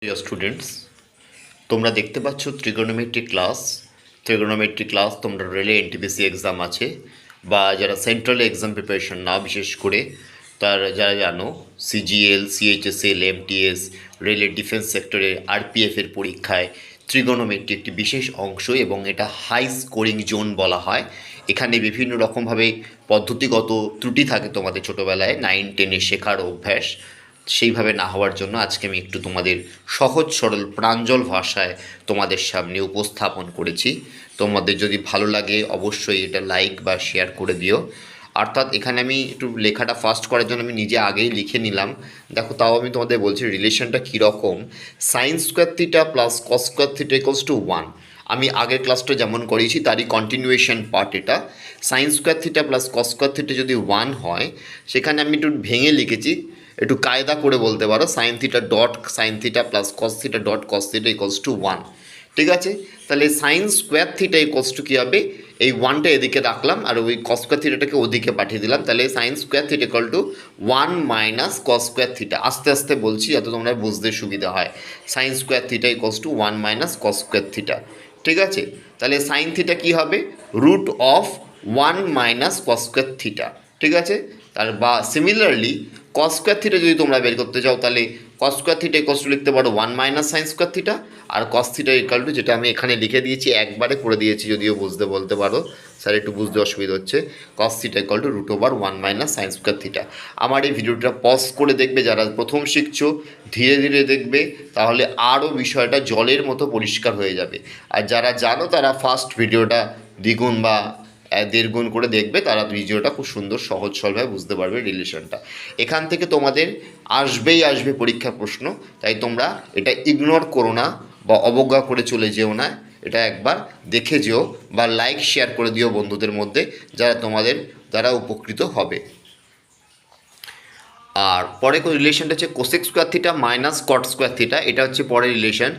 প্রিয় স্টুডেন্টস, তোমরা দেখতে পাচ্ছ ত্রিগোনোমেট্রি ক্লাস তোমরা রেলে এনটিপিসি এক্সাম আছে বা যারা সেন্ট্রাল এক্সাম প্রিপারেশন নাও, বিশেষ করে যারা জানো সিজিএল, সিএইচএসএল, এমটিএস, রেলের ডিফেন্স সেক্টরে আরপিএফের পরীক্ষায় ত্রিগোনোমেট্রি একটি বিশেষ অংশ এবং এটা হাই স্কোরিং জোন বলা হয়। এখানে বিভিন্ন রকমভাবে পদ্ধতিগত ত্রুটি থাকে তোমাদের ছোটোবেলায় 9-10-এ শেখার অভ্যাস, সেইভাবে না হওয়ার জন্য আজকে আমি একটু তোমাদের সহজ সরল প্রাঞ্জল ভাষায় তোমাদের সামনে উপস্থাপন করেছি। তোমাদের যদি ভালো লাগে অবশ্যই এটা লাইক বা শেয়ার করে দিও। অর্থাৎ এখানে আমি একটু লেখাটা ফাস্ট করার জন্য আমি নিজে আগেই লিখে নিলাম। দেখো, তাও আমি তোমাদের বলছি রিলেশনটা কীরকম। Sign square theta plus cos square theta equals to 1। আমি আগের ক্লাসটা যেমন করিয়েছি তারই কন্টিনিউয়েশন পার্ট এটা। সাইন স্কোয়ার থিটা প্লাস কস স্কোয়ার থিটা যদি 1 হয়, সেখানে আমি একটু ভেঙে লিখেছি, একটু কায়দা করে বলতে পারো sine theta dot sine theta plus cos theta dot cos theta equals to 1। ঠিক আছে, তাহলে sine square theta equals to কী হবে, এই 1টা এদিকে রাখলাম আর ওই কস স্কোয়ার থিটাটাকে ওদিকে পাঠিয়ে দিলাম। তাহলে sine square theta equal to 1 minus cos square theta. আস্তে আস্তে বলছি যাতে তোমরা বুঝতে সুবিধা হয়। Sine square theta equals to 1 minus cos square theta. ঠিক আছে, তাহলে সাইন থিটা কী হবে, root of 1 minus cos square theta. ঠিক আছে, তার বা সিমিলারলি কস স্কোয়ার থিটা যদি তোমরা বের করতে চাও, তাহলে cos square theta equals to লিখতে পারো 1 মাইনাস সাইন স্কোয়ার থিটা, আর কস থিটা ইকুয়াল টু, যেটা আমি এখানে লিখে দিয়েছি একবারে করে দিয়েছি, যদিও বুঝতে বলতে পারো স্যার একটু বুঝতে অসুবিধা হচ্ছে, cos theta equal to root over 1 minus sine square theta. আমার এই ভিডিওটা পজ করে দেখবে, যারা প্রথম শিখছো ধীরে ধীরে দেখবে, তাহলে আরও বিষয়টা জলের মতো পরিষ্কার হয়ে যাবে। আর যারা জানো তারা ফার্স্ট ভিডিওটা দ্বিগুণ বা 1.5 গুণ করে দেখবে, তারা ভিডিওটা খুব সুন্দর সহজ সরলভাবে বুঝতে পারবে রিলেশনটা। এখান থেকে তোমাদের আসবে পরীক্ষা প্রশ্ন, তাই তোমরা এটা ইগনোর করো না বা অবজ্ঞা করে চলে যেও না। এটা একবার দেখে যেও বা লাইক শেয়ার করে দিও বন্ধুদের মধ্যে, যারা তোমাদের দ্বারা উপকৃত হবে। আর পরে রিলেশনটা হচ্ছে cosec square theta minus cot square theta, এটা হচ্ছে পরের রিলেশন।